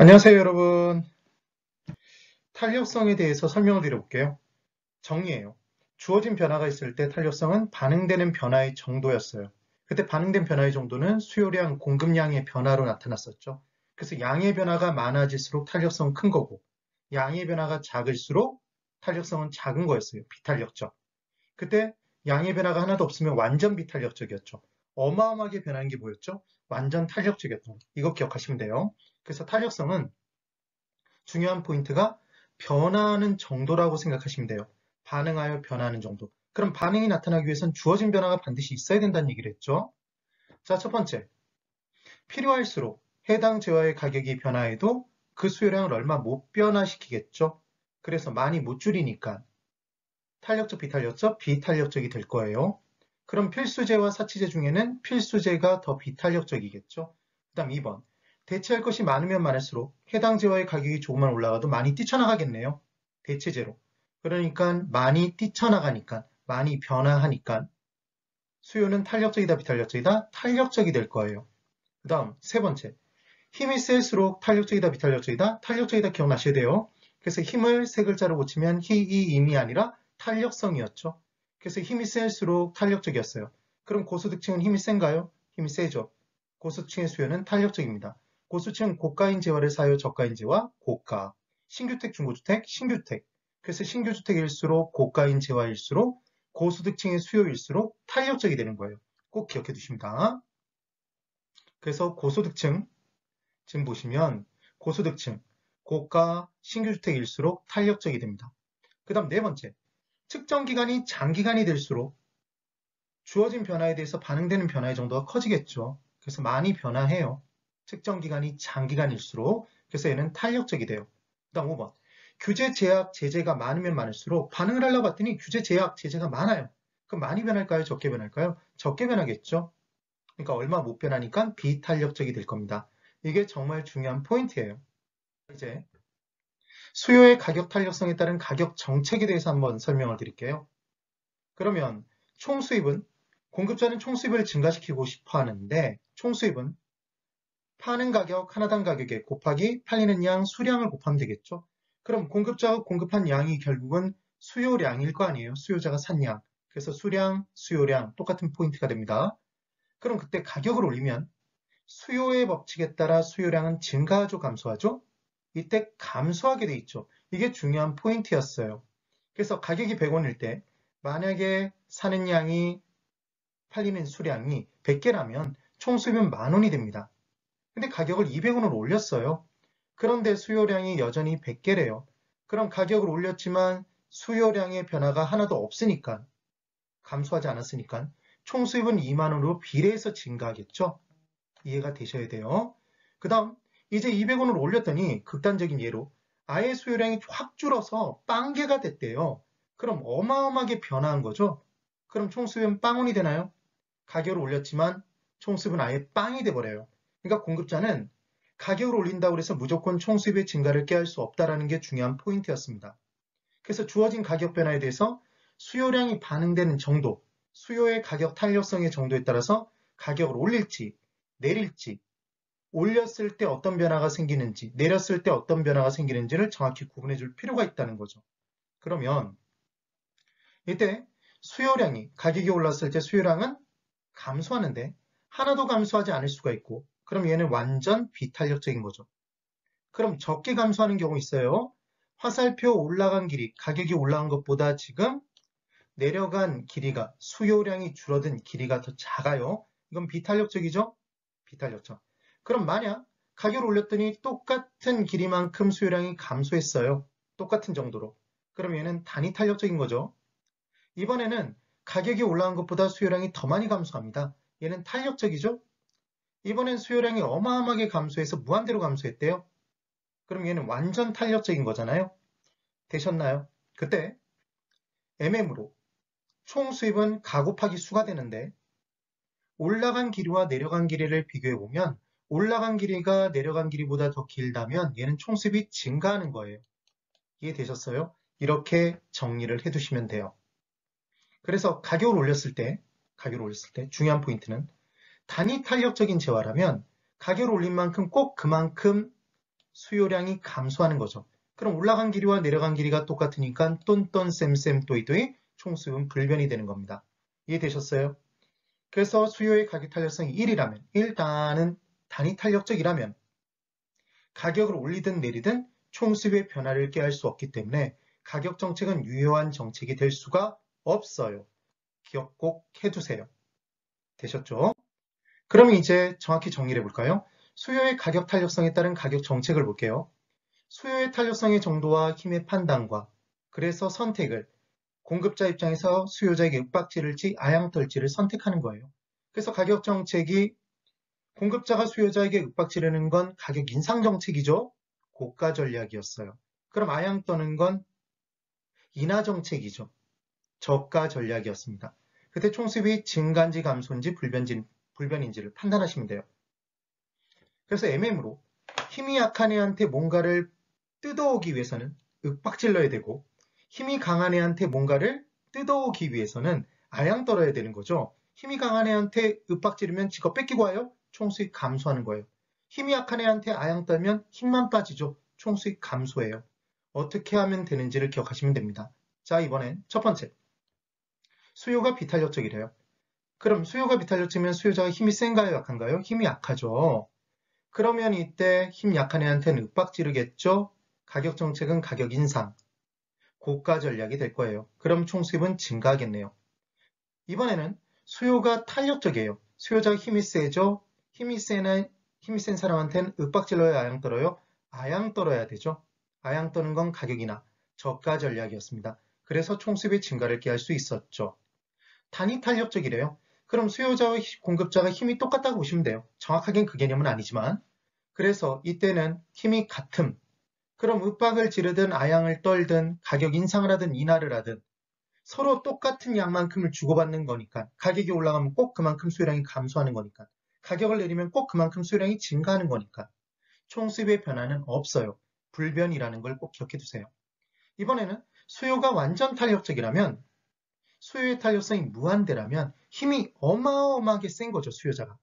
안녕하세요, 여러분. 탄력성에 대해서 설명을 드려볼게요. 정리예요. 주어진 변화가 있을 때 탄력성은 반응되는 변화의 정도였어요. 그때 반응된 변화의 정도는 수요량, 공급량의 변화로 나타났었죠. 그래서 양의 변화가 많아질수록 탄력성은 큰 거고, 양의 변화가 작을수록 탄력성은 작은 거였어요. 비탄력적. 그때 양의 변화가 하나도 없으면 완전 비탄력적이었죠. 어마어마하게 변하는 게 뭐였죠? 완전 탄력적이었던 거. 이거 기억하시면 돼요. 그래서 탄력성은 중요한 포인트가 변화하는 정도라고 생각하시면 돼요. 반응하여 변화하는 정도. 그럼 반응이 나타나기 위해선 주어진 변화가 반드시 있어야 된다는 얘기를 했죠. 자, 첫 번째. 필요할수록 해당 재화의 가격이 변화해도 그 수요량을 얼마 못 변화시키겠죠. 그래서 많이 못 줄이니까 탄력적, 비탄력적, 비탄력적이 될 거예요. 그럼 필수재와 사치재 중에는 필수재가 더 비탄력적이겠죠. 그 다음 2번. 대체할 것이 많으면 많을수록 해당 재화의 가격이 조금만 올라가도 많이 뛰쳐나가겠네요. 대체재로. 그러니까 많이 뛰쳐나가니까, 많이 변화하니까 수요는 탄력적이다, 비탄력적이다? 탄력적이 될 거예요. 그 다음 세 번째. 힘이 셀수록 탄력적이다, 비탄력적이다? 탄력적이다 기억나셔야 돼요. 그래서 힘을 세 글자로 고치면 힘이 아니라 탄력성이었죠. 그래서 힘이 셀수록 탄력적이었어요. 그럼 고소득층은 힘이 센가요? 힘이 세죠. 고소득층의 수요는 탄력적입니다. 고소득층은 고가인 재화를 사요, 저가인 재화, 고가. 신규주택, 중고주택, 신규주택. 그래서 신규주택일수록 고가인 재화일수록 고소득층의 수요일수록 탄력적이 되는 거예요. 꼭 기억해 두십니다. 그래서 고소득층, 지금 보시면 고소득층, 고가 신규주택일수록 탄력적이 됩니다. 그 다음 네 번째, 측정 기간이 장기간이 될수록 주어진 변화에 대해서 반응되는 변화의 정도가 커지겠죠. 그래서 많이 변화해요. 측정 기간이 장기간일수록. 그래서 얘는 탄력적이 돼요. 그 다음 5번, 규제, 제약, 제재가 많으면 많을수록 반응을 하려고 봤더니 규제, 제약, 제재가 많아요. 그럼 많이 변할까요? 적게 변할까요? 적게 변하겠죠. 그러니까 얼마 못 변하니까 비탄력적이 될 겁니다. 이게 정말 중요한 포인트예요. 이제 수요의 가격 탄력성에 따른 가격 정책에 대해서 한번 설명을 드릴게요. 그러면 총수입은 공급자는 총수입을 증가시키고 싶어 하는데 총수입은 파는 가격, 하나당 가격에 곱하기 팔리는 양, 수량을 곱하면 되겠죠. 그럼 공급자가 공급한 양이 결국은 수요량일 거 아니에요. 수요자가 산 양. 그래서 수량, 수요량 똑같은 포인트가 됩니다. 그럼 그때 가격을 올리면 수요의 법칙에 따라 수요량은 증가하죠, 감소하죠? 이때 감소하게 돼 있죠. 이게 중요한 포인트였어요. 그래서 가격이 100원일 때 만약에 사는 양이 팔리는 수량이 100개라면 총 수입은 10,000원이 됩니다. 근데 가격을 200원으로 올렸어요. 그런데 수요량이 여전히 100개래요. 그럼 가격을 올렸지만 수요량의 변화가 하나도 없으니까 감소하지 않았으니까 총 수입은 20,000원으로 비례해서 증가하겠죠. 이해가 되셔야 돼요. 그 다음 이제 200원을 올렸더니 극단적인 예로 아예 수요량이 확 줄어서 빵개가 됐대요. 그럼 어마어마하게 변화한 거죠. 그럼 총수입은 빵원이 되나요? 가격을 올렸지만 총수입은 아예 빵이 돼버려요. 그러니까 공급자는 가격을 올린다고 해서 무조건 총수입의 증가를 깨할 수 없다는 게 중요한 포인트였습니다. 그래서 주어진 가격 변화에 대해서 수요량이 반응되는 정도, 수요의 가격 탄력성의 정도에 따라서 가격을 올릴지 내릴지, 올렸을 때 어떤 변화가 생기는지, 내렸을 때 어떤 변화가 생기는지를 정확히 구분해 줄 필요가 있다는 거죠. 그러면 이때 수요량이 가격이 올랐을 때 수요량은 감소하는데 하나도 감소하지 않을 수가 있고 그럼 얘는 완전 비탄력적인 거죠. 그럼 적게 감소하는 경우 있어요. 화살표 올라간 길이 가격이 올라간 것보다 지금 내려간 길이가 수요량이 줄어든 길이가 더 작아요. 이건 비탄력적이죠? 비탄력적. 그럼 만약 가격을 올렸더니 똑같은 길이만큼 수요량이 감소했어요. 똑같은 정도로. 그럼 얘는 단위탄력적인 거죠. 이번에는 가격이 올라간 것보다 수요량이 더 많이 감소합니다. 얘는 탄력적이죠. 이번엔 수요량이 어마어마하게 감소해서 무한대로 감소했대요. 그럼 얘는 완전 탄력적인 거잖아요. 되셨나요? 그때 MM으로 총 수입은 가 곱하기 수가 되는데 올라간 길이와 내려간 길이를 비교해보면 올라간 길이가 내려간 길이보다 더 길다면 얘는 총수입이 증가하는 거예요. 이해되셨어요? 이렇게 정리를 해두시면 돼요. 그래서 가격을 올렸을 때 중요한 포인트는 단위 탄력적인 재화라면 가격을 올린 만큼 꼭 그만큼 수요량이 감소하는 거죠. 그럼 올라간 길이와 내려간 길이가 똑같으니까 똔똔 쌤쌤 또이또이 총수입은 불변이 되는 겁니다. 이해되셨어요? 그래서 수요의 가격 탄력성이 1이라면 일단은 단위 탄력적이라면 가격을 올리든 내리든 총수입의 변화를 깨할 수 없기 때문에 가격 정책은 유효한 정책이 될 수가 없어요. 기억 꼭 해두세요. 되셨죠? 그럼 이제 정확히 정리를 해볼까요? 수요의 가격 탄력성에 따른 가격 정책을 볼게요. 수요의 탄력성의 정도와 힘의 판단과 그래서 선택을 공급자 입장에서 수요자에게 윽박지를지 아양떨지를 선택하는 거예요. 그래서 가격 정책이 공급자가 수요자에게 윽박지르는 건 가격 인상 정책이죠. 고가 전략이었어요. 그럼 아양 떠는 건 인하 정책이죠. 저가 전략이었습니다. 그때 총수입이 증가인지 감소인지 불변인지를 판단하시면 돼요. 그래서 MM으로 힘이 약한 애한테 뭔가를 뜯어오기 위해서는 윽박질러야 되고 힘이 강한 애한테 뭔가를 뜯어오기 위해서는 아양 떨어야 되는 거죠. 힘이 강한 애한테 윽박지르면 지거 뺏기고 와요. 총수익 감소하는 거예요. 힘이 약한 애한테 아양 떨면 힘만 빠지죠. 총수익 감소해요. 어떻게 하면 되는지를 기억하시면 됩니다. 자, 이번엔 첫 번째. 수요가 비탄력적이래요. 그럼 수요가 비탄력적이면 수요자가 힘이 센가요? 약한가요? 힘이 약하죠. 그러면 이때 힘 약한 애한테는 윽박지르겠죠. 가격 정책은 가격 인상, 고가 전략이 될 거예요. 그럼 총수입은 증가하겠네요. 이번에는 수요가 탄력적이에요. 수요자가 힘이 세죠. 힘이 센 사람한테는 윽박질러야 아양 떨어요. 아양 떨어야 되죠. 아양 떠는 건 가격이나 저가 전략이었습니다. 그래서 총수입의 증가를 기할 수 있었죠. 단위 탄력적이래요. 그럼 수요자와 공급자가 힘이 똑같다고 보시면 돼요. 정확하게는 그 개념은 아니지만 그래서 이때는 힘이 같음. 그럼 윽박을 지르든 아양을 떨든 가격 인상을 하든 인하를 하든 서로 똑같은 양만큼을 주고받는 거니까 가격이 올라가면 꼭 그만큼 수요량이 감소하는 거니까 가격을 내리면 꼭 그만큼 수요량이 증가하는 거니까 총수입의 변화는 없어요. 불변이라는 걸 꼭 기억해 두세요. 이번에는 수요가 완전 탄력적이라면 수요의 탄력성이 무한대라면 힘이 어마어마하게 센 거죠. 수요자가.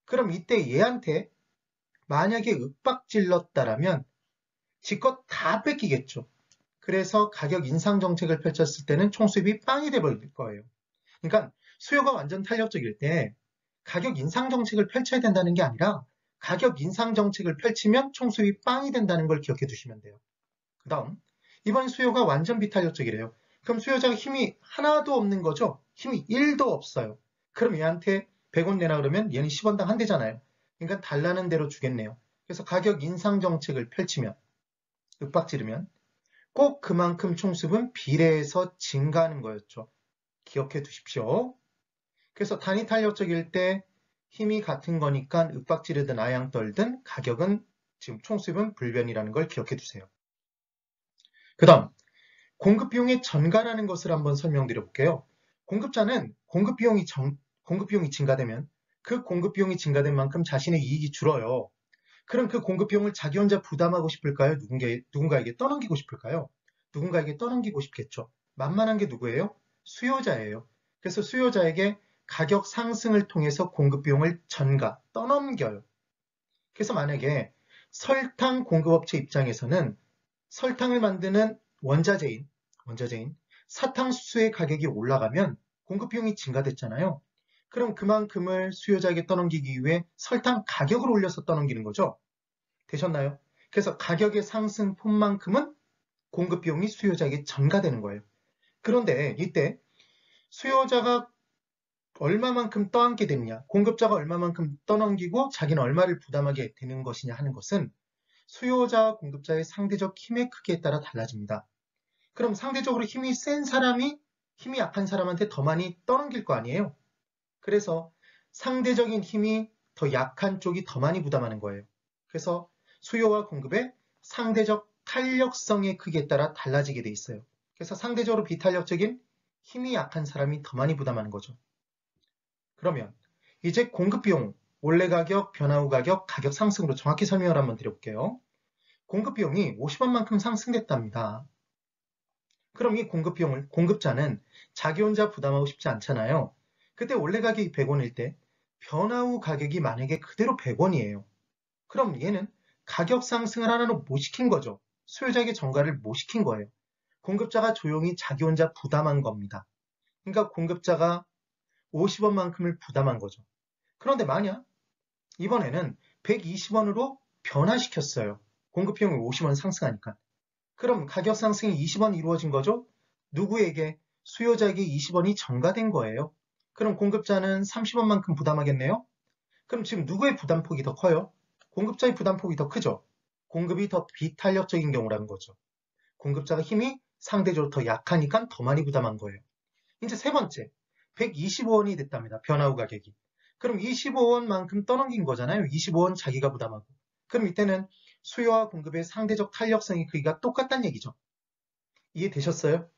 그럼 이때 얘한테 만약에 윽박질렀다라면 지껏 다 뺏기겠죠. 그래서 가격 인상 정책을 펼쳤을 때는 총수입이 빵이 돼버릴 거예요. 그러니까 수요가 완전 탄력적일 때 가격 인상 정책을 펼쳐야 된다는 게 아니라 가격 인상 정책을 펼치면 총수입이 빵이 된다는 걸 기억해 두시면 돼요. 그 다음 이번 수요가 완전 비탄력적이래요. 그럼 수요자가 힘이 하나도 없는 거죠. 힘이 1도 없어요. 그럼 얘한테 100원 내라 그러면 얘는 10원당 한 대잖아요. 그러니까 달라는 대로 주겠네요. 그래서 가격 인상 정책을 펼치면 윽박지르면 꼭 그만큼 총수입은 비례해서 증가하는 거였죠. 기억해 두십시오. 그래서 단위 탄력적일 때 힘이 같은 거니까 윽박지르든 아양 떨든 가격은 지금 총수입은 불변이라는 걸 기억해 두세요. 그 다음 공급 비용의 전가라는 것을 한번 설명드려 볼게요. 공급자는 공급 비용이 증가되면 그 공급 비용이 증가된 만큼 자신의 이익이 줄어요. 그럼 그 공급 비용을 자기 혼자 부담하고 싶을까요? 누군가에게 떠넘기고 싶을까요? 누군가에게 떠넘기고 싶겠죠. 만만한 게 누구예요? 수요자예요. 그래서 수요자에게 가격 상승을 통해서 공급 비용을 떠넘겨요. 그래서 만약에 설탕 공급업체 입장에서는 설탕을 만드는 원자재인 사탕수수의 가격이 올라가면 공급 비용이 증가됐잖아요. 그럼 그만큼을 수요자에게 떠넘기기 위해 설탕 가격을 올려서 떠넘기는 거죠. 되셨나요? 그래서 가격의 상승폭만큼은 공급 비용이 수요자에게 전가되는 거예요. 그런데 이때 수요자가 얼마만큼 떠안게 되느냐, 공급자가 얼마만큼 떠넘기고 자기는 얼마를 부담하게 되는 것이냐 하는 것은 수요자와 공급자의 상대적 힘의 크기에 따라 달라집니다. 그럼 상대적으로 힘이 센 사람이 힘이 약한 사람한테 더 많이 떠넘길 거 아니에요? 그래서 상대적인 힘이 더 약한 쪽이 더 많이 부담하는 거예요. 그래서 수요와 공급의 상대적 탄력성의 크기에 따라 달라지게 돼 있어요. 그래서 상대적으로 비탄력적인 힘이 약한 사람이 더 많이 부담하는 거죠. 그러면 이제 공급 비용, 원래 가격, 변화 후 가격, 가격 상승으로 정확히 설명을 한번 드려볼게요. 공급 비용이 50원만큼 상승됐답니다. 그럼 이 공급 비용을 공급자는 자기 혼자 부담하고 싶지 않잖아요. 그때 원래 가격이 100원일 때 변화 후 가격이 만약에 그대로 100원이에요. 그럼 얘는 가격 상승을 하나도 못 시킨 거죠. 수요자에게 전가를 못 시킨 거예요. 공급자가 조용히 자기 혼자 부담한 겁니다. 그러니까 공급자가 50원만큼을 부담한 거죠. 그런데 만약 이번에는 120원으로 변화시켰어요. 공급 비용이 50원 상승하니까. 그럼 가격 상승이 20원 이루어진 거죠? 누구에게? 수요자에게 20원이 전가된 거예요. 그럼 공급자는 30원만큼 부담하겠네요? 그럼 지금 누구의 부담폭이 더 커요? 공급자의 부담폭이 더 크죠? 공급이 더 비탄력적인 경우라는 거죠. 공급자가 힘이 상대적으로 더 약하니까 더 많이 부담한 거예요. 이제 세 번째, 125원이 됐답니다. 변화 후 가격이. 그럼 25원만큼 떠넘긴 거잖아요. 25원 자기가 부담하고. 그럼 이때는 수요와 공급의 상대적 탄력성의 크기가 똑같다는 얘기죠. 이해되셨어요?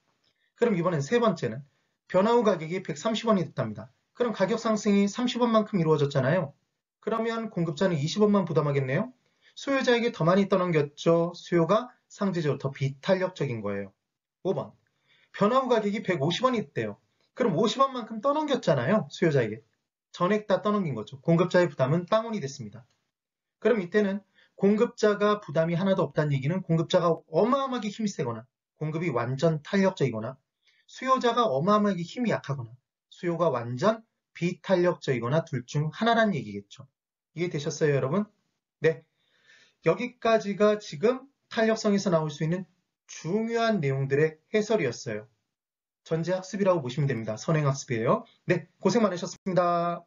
그럼 이번엔 세 번째는 변화 후 가격이 130원이 됐답니다. 그럼 가격 상승이 30원만큼 이루어졌잖아요. 그러면 공급자는 20원만 부담하겠네요. 수요자에게 더 많이 떠넘겼죠. 수요가 상대적으로 더 비탄력적인 거예요. 5번. 변화 후 가격이 150원이 됐대요. 그럼 50원만큼 떠넘겼잖아요. 수요자에게. 전액 다 떠넘긴 거죠. 공급자의 부담은 빵원이 됐습니다. 그럼 이때는 공급자가 부담이 하나도 없다는 얘기는 공급자가 어마어마하게 힘이 세거나 공급이 완전 탄력적이거나 수요자가 어마어마하게 힘이 약하거나 수요가 완전 비탄력적이거나 둘 중 하나라는 얘기겠죠. 이해되셨어요, 여러분? 네. 여기까지가 지금 탄력성에서 나올 수 있는 중요한 내용들의 해설이었어요. 전제학습이라고 보시면 됩니다. 선행학습이에요. 네, 고생 많으셨습니다.